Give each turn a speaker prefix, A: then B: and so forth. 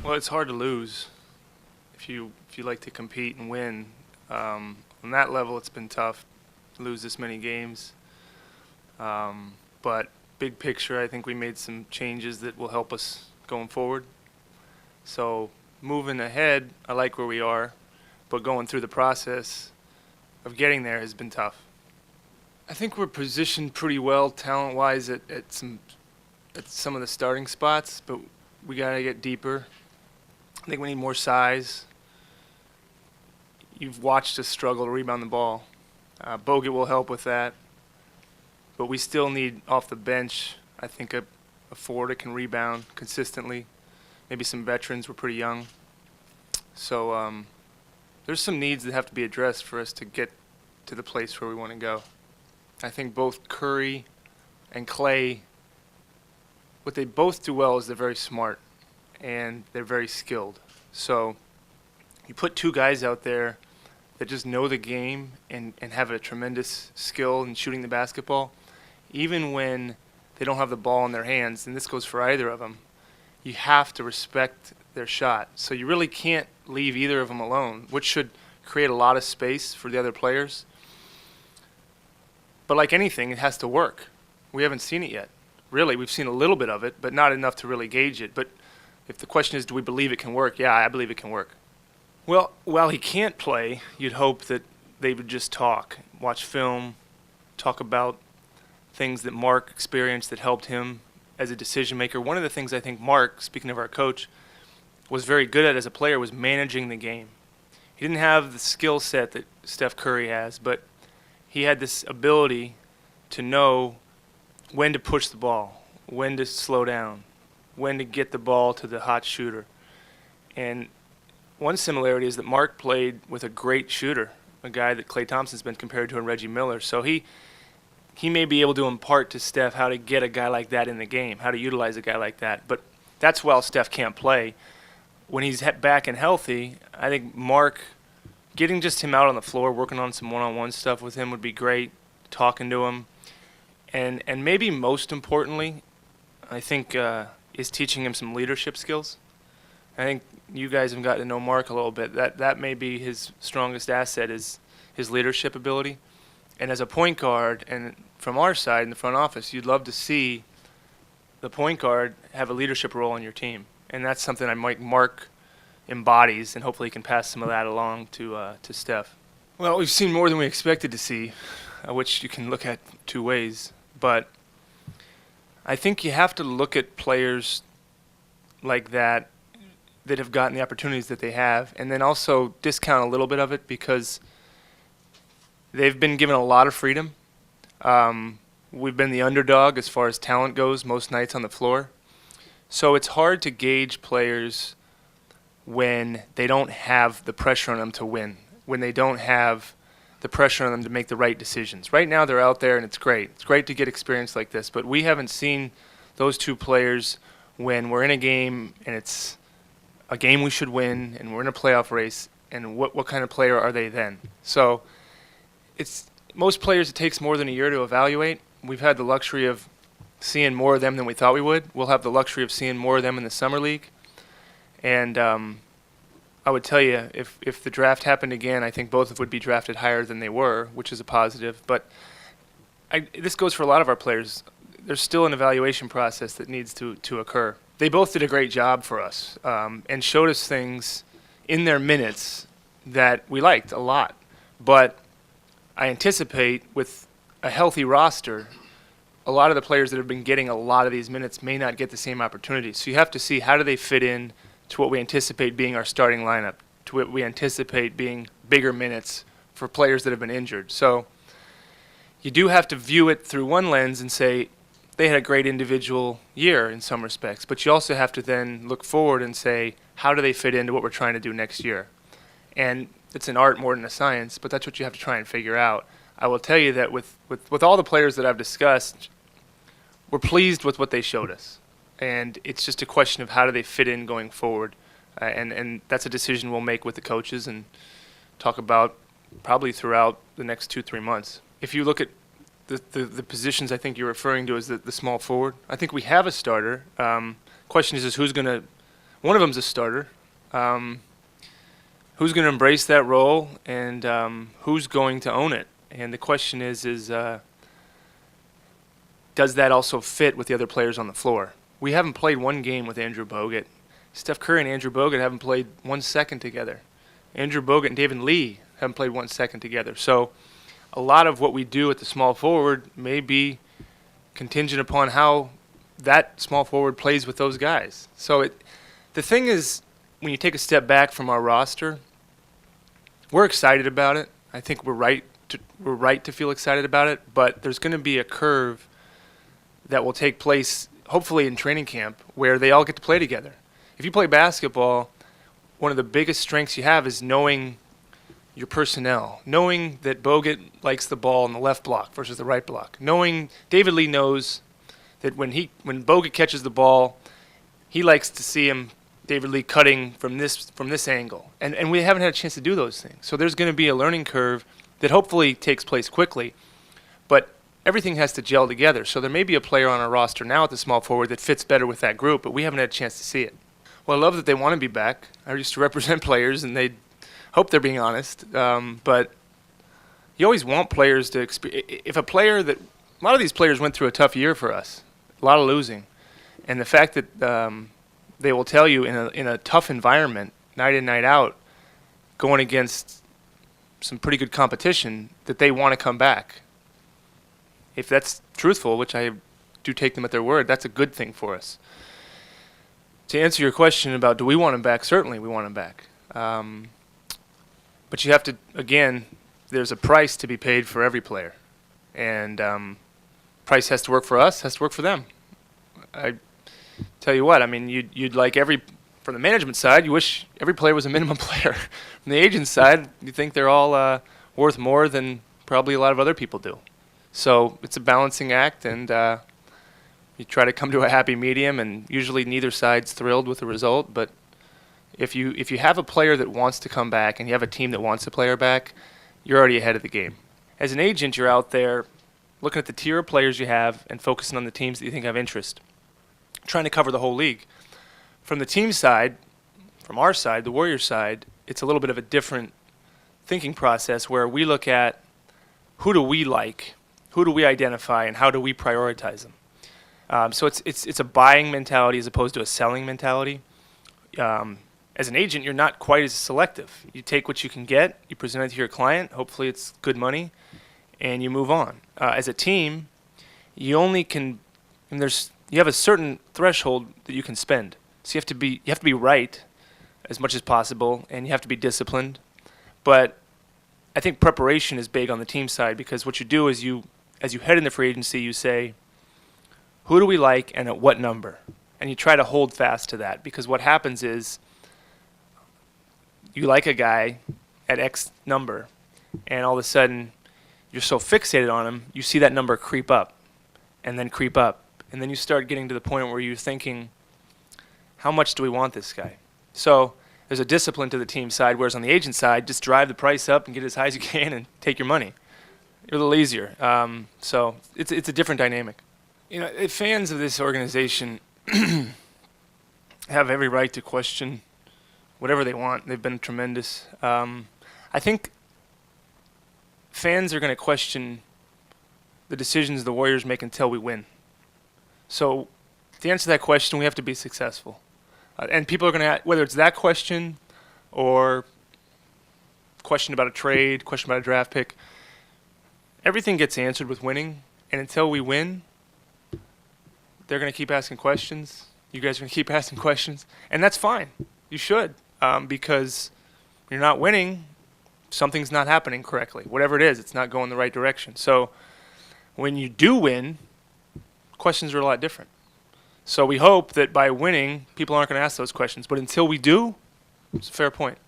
A: Well, it's hard to lose if you like to compete and win. On that level, it's been tough to lose this many games. But big picture, I think we made some changes that will help us going forward. So moving ahead, I like where we are, but going through the process of getting there has been tough. I think we're positioned pretty well talent-wise at some of the starting spots, but we got to get deeper. I think we need more size. You've watched us struggle to rebound the ball. Bogut will help with that, but we still need off the bench, I think, a forward that can rebound consistently. Maybe some veterans. We're pretty young. So there's some needs that have to be addressed for us to get to the place where we want to go. I think both Curry and Clay, what they both do well is they're very smart and they're very skilled. So you put two guys out there that just know the game and have a tremendous skill in shooting the basketball, even when they don't have the ball in their hands, and this goes for either of them, you have to respect their shot. So you really can't leave either of them alone, which should create a lot of space for the other players. But like anything, it has to work. We haven't seen it yet. Really, we've seen a little bit of it, but not enough to really gauge it. But if the question is, do we believe it can work? Yeah, I believe it can work. Well, while he can't play, you'd hope that they would just talk, watch film, talk about things that Mark experienced that helped him as a decision maker. One of the things I think Mark, speaking of our coach, was very good at as a player was managing the game. He didn't have the skill set that Steph Curry has, but he had this ability to know when to push the ball, when to slow down, when to get the ball to the hot shooter. And one similarity is that Mark played with a great shooter, a guy that Klay Thompson's been compared to in Reggie Miller. So he may be able to impart to Steph how to get a guy like that in the game, how to utilize a guy like that. But that's while Steph can't play. When he's back and healthy, I think Mark, getting just him out on the floor, working on some one-on-one stuff with him would be great, talking to him. And maybe most importantly, I think, is teaching him some leadership skills. I think you guys have gotten to know Mark a little bit. That may be his strongest asset is his leadership ability. And as a point guard, and from our side in the front office, you'd love to see the point guard have a leadership role on your team. And that's something Mark embodies, and hopefully he can pass some of that along to Steph. Well, we've seen more than we expected to see, which you can look at two ways. But I think you have to look at players like that have gotten the opportunities that they have, and then also discount a little bit of it because they've been given a lot of freedom. We've been the underdog as far as talent goes most nights on the floor. So it's hard to gauge players when they don't have the pressure on them to win, when they don't have the pressure on them to make the right decisions. Right now they're out there and it's great. It's great to get experience like this, but we haven't seen those two players when we're in a game and it's a game we should win and we're in a playoff race, and what kind of player are they then? So it's most players it takes more than a year to evaluate. We've had the luxury of seeing more of them than we thought we would. We'll have the luxury of seeing more of them in the summer league. And I would tell you, if the draft happened again, I think both would be drafted higher than they were, which is a positive. But this goes for a lot of our players. There's still an evaluation process that needs to occur. They both did a great job for us and showed us things in their minutes that we liked a lot. But I anticipate with a healthy roster, a lot of the players that have been getting a lot of these minutes may not get the same opportunities. So you have to see how do they fit in to what we anticipate being our starting lineup, to what we anticipate being bigger minutes for players that have been injured. So you do have to view it through one lens and say they had a great individual year in some respects, but you also have to then look forward and say how do they fit into what we're trying to do next year. And it's an art more than a science, but that's what you have to try and figure out. I will tell you that with all the players that I've discussed, we're pleased with what they showed us. And it's just a question of how do they fit in going forward. And that's a decision we'll make with the coaches and talk about probably throughout the next 2-3 months. If you look at the positions I think you're referring to as the small forward, I think we have a starter. Question is who's going to One of them's a starter. Who's going to embrace that role, and who's going to own it? And the question is does that also fit with the other players on the floor? We haven't played one game with Andrew Bogut. Steph Curry and Andrew Bogut haven't played 1 second together. Andrew Bogut and David Lee haven't played 1 second together. So a lot of what we do at the small forward may be contingent upon how that small forward plays with those guys. So the thing is, when you take a step back from our roster, we're excited about it. I think we're right to feel excited about it, but there's going to be a curve that will take place hopefully in training camp where they all get to play together. If you play basketball, one of the biggest strengths you have is knowing your personnel, knowing that Bogut likes the ball in the left block versus the right block, knowing David Lee knows that when Bogut catches the ball, he likes to see David Lee cutting from this angle. And we haven't had a chance to do those things. So there's going to be a learning curve that hopefully takes place quickly, but everything has to gel together. So there may be a player on our roster now at the small forward that fits better with that group, but we haven't had a chance to see it. Well, I love that they want to be back. I used to represent players, and they hope they're being honest. But you always want players to experience. If a player a lot of these players went through a tough year for us, a lot of losing, and the fact that they will tell you in a tough environment, night in, night out, going against some pretty good competition, that they want to come back. If that's truthful, which I do take them at their word, that's a good thing for us. To answer your question about do we want him back, certainly we want him back. But you have to, again, there's a price to be paid for every player. And price has to work for us, has to work for them. I tell you what, I mean, you'd like from the management side, you wish every player was a minimum player. From the agent side, you think they're all worth more than probably a lot of other people do. So it's a balancing act, and you try to come to a happy medium, and usually neither side's thrilled with the result. But if you have a player that wants to come back and you have a team that wants a player back, you're already ahead of the game. As an agent, you're out there looking at the tier of players you have and focusing on the teams that you think have interest, trying to cover the whole league. From the team side, from our side, the Warriors side, it's a little bit of a different thinking process where we look at who do we like, who do we identify, and how do we prioritize them. So it's a buying mentality as opposed to a selling mentality. As an agent, you're not quite as selective. You take what you can get, you present it to your client, hopefully it's good money, and you move on. As a team, you have a certain threshold that you can spend. So you have to be right as much as possible, and you have to be disciplined. But I think preparation is big on the team side, because what you do is as you head into free agency, you say, who do we like and at what number? And you try to hold fast to that, because what happens is you like a guy at X number, and all of a sudden you're so fixated on him, you see that number creep up and then creep up. And then you start getting to the point where you're thinking, how much do we want this guy? So there's a discipline to the team side, whereas on the agent side, just drive the price up and get as high as you can and take your money. You're a little easier. So it's a different dynamic. You know, fans of this organization have every right to question whatever they want. They've been tremendous. I think fans are going to question the decisions the Warriors make until we win. So to answer that question, we have to be successful. And people are going to, whether it's that question or question about a trade, question about a draft pick, everything gets answered with winning. And until we win, they're going to keep asking questions. You guys are going to keep asking questions. And that's fine. You should. Because you're not winning, something's not happening correctly. Whatever it is, it's not going the right direction. So when you do win, questions are a lot different. So we hope that by winning, people aren't going to ask those questions. But until we do, it's a fair point.